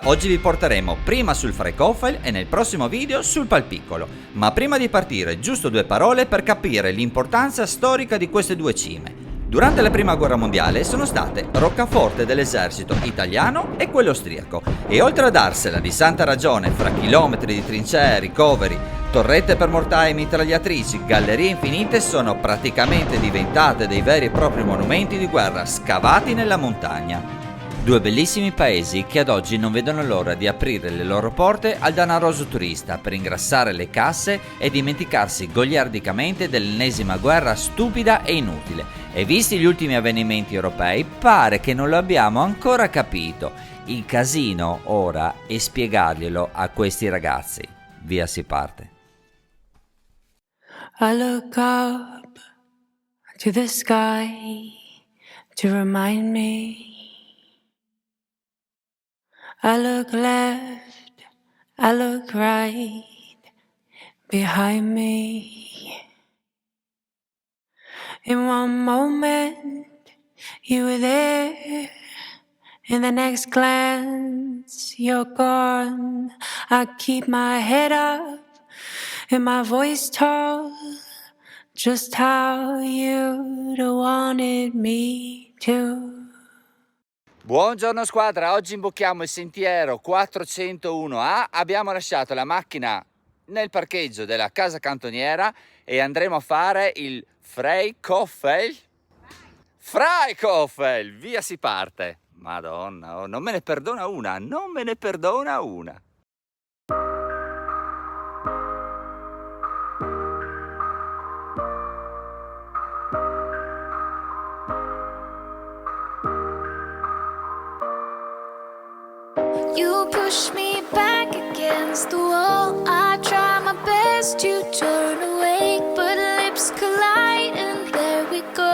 Oggi vi porteremo prima sul Freikofel e nel prossimo video sul Palpiccolo, ma prima di partire giusto due parole per capire l'importanza storica di queste due cime. Durante la prima guerra mondiale sono state roccaforte dell'esercito italiano e quello austriaco e oltre a darsela di santa ragione fra chilometri di trincee, ricoveri, torrette per mortaie e mitragliatrici, gallerie infinite, sono praticamente diventate dei veri e propri monumenti di guerra scavati nella montagna. Due bellissimi paesi che ad oggi non vedono l'ora di aprire le loro porte al danaroso turista per ingrassare le casse e dimenticarsi goliardicamente dell'ennesima guerra stupida e inutile. E visti gli ultimi avvenimenti europei, pare che non lo abbiamo ancora capito. Il casino ora è spiegarglielo a questi ragazzi. Via si parte. I look up to the sky to remind me. I look left, I look right, behind me. In one moment, you were there. In the next glance, you're gone. I keep my head up and my voice tall, just how you'd wanted me to. Buongiorno squadra, oggi imbocchiamo il sentiero 401A, abbiamo lasciato la macchina nel parcheggio della casa cantoniera e andremo a fare il Freikofel. Freikofel, via si parte. Madonna, non me ne perdona una, non me ne perdona una. You push me back against the wall. I try my best to turn away, but lips collide and there we go.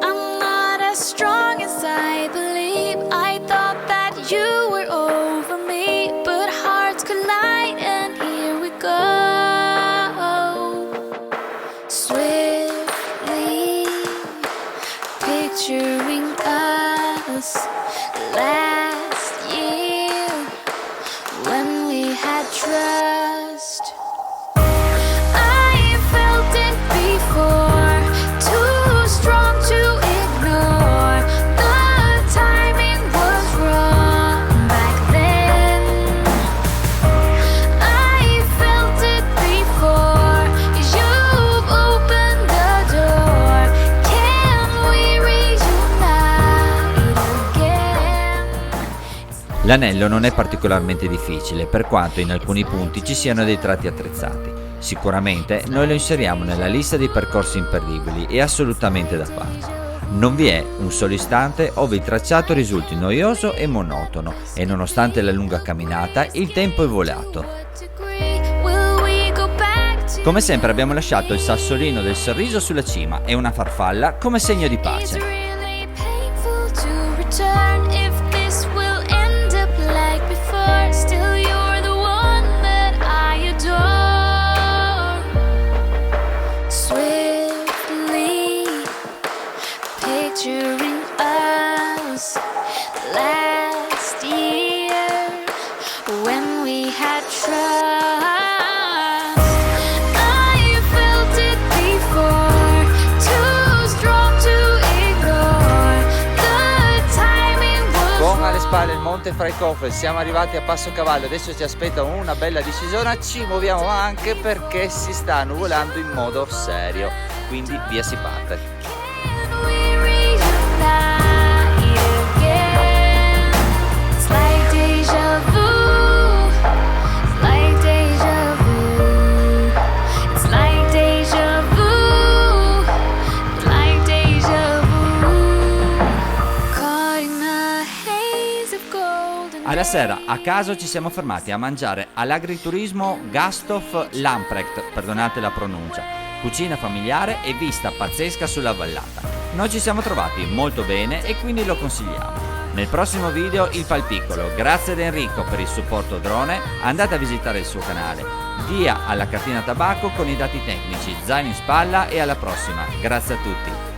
I'm not as strong as I believe. I thought that you were over me, but hearts collide and here we go. Swiftly picturing us last year when we had trust. I felt it before, too strong to ignore. The timing was wrong back then. I felt it before, you've opened the door. Can we reunite again? L'anello non è particolarmente difficile, per quanto in alcuni punti ci siano dei tratti attrezzati. Sicuramente noi lo inseriamo nella lista dei percorsi imperdibili e assolutamente da fare. Non vi è un solo istante ove il tracciato risulti noioso e monotono e nonostante la lunga camminata il tempo è volato. Come sempre abbiamo lasciato il sassolino del sorriso sulla cima e una farfalla come segno di pace. Still you're the one that I adore. Swiftly picturing us last year when we had trust. I felt it before, too strong to ignore. The timing was Con alle spalle il monte Freikofel, siamo arrivati a Passocavallo, adesso ci aspetta una bella discesa, ci muoviamo anche perché si sta nuvolando in modo serio, quindi via si parte. Can we reunite again? It's like déjà vu. It's like déjà vu. It's like déjà vu. It's like déjà vu. Caught in a haze of golden. Alla sera a caso ci siamo fermati a mangiare all'agriturismo Gasthof Lamprecht, perdonate la pronuncia, cucina familiare e vista pazzesca sulla vallata. Noi ci siamo trovati molto bene e quindi lo consigliamo. Nel prossimo video il Palpiccolo, grazie ad Enrico per il supporto drone, andate a visitare il suo canale. Via alla cartina tabacco con i dati tecnici, zaino in spalla e alla prossima, grazie a tutti.